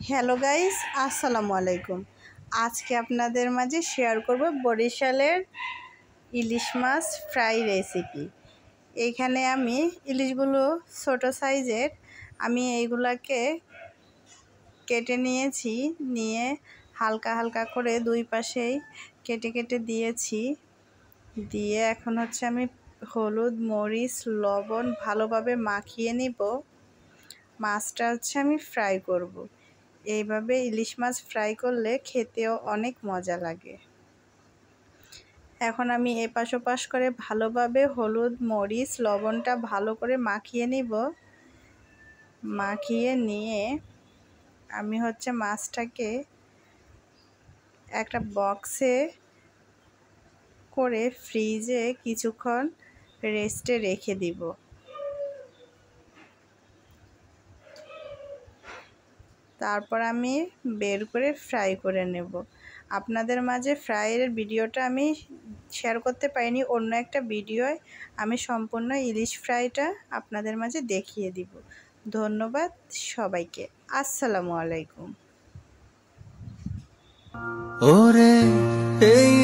Hello guys, আসসালামু আলাইকুম। আজকে আপনাদের মাঝে শেয়ার করব বরিশালের ইলিশ মাছ ফ্রাই রেসিপি। এইখানে আমি ইলিশগুলো ছোট সাইজের, আমি এইগুলাকে কেটে নিয়েছি। নিয়ে হালকা হালকা করে দুই পাশেই কেটে কেটে দিয়েছি। দিয়ে এখন হচ্ছে আমি হলুদ, মরিচ, লবণ ভালোভাবে মাখিয়ে নিব। মাছটা হচ্ছে আমি ফ্রাই করব। এইভাবে ইলিশ মাছ ফ্রাই করলে খেতেও অনেক মজা লাগে। এখন আমি এপাশ ওপাশ করে ভালোভাবে হলুদ, মরিচ, লবণটা ভালো করে মাখিয়ে নিব। মাখিয়ে নিয়ে আমি হচ্ছে মাছটাকে একটা বক্সে করে ফ্রিজে কিছুক্ষণ রেস্টে রেখে দিব। তারপর আমি বের করে ফ্রাই করে নেব। আপনাদের মাঝে ফ্রাইয়ের ভিডিওটা আমি শেয়ার করতে পারিনি, অন্য একটা ভিডিওয় আমি সম্পূর্ণ ইলিশ ফ্রাইটা আপনাদের মাঝে দেখিয়ে দিব। ধন্যবাদ সবাইকে। আসসালামু আলাইকুম। ওরে এই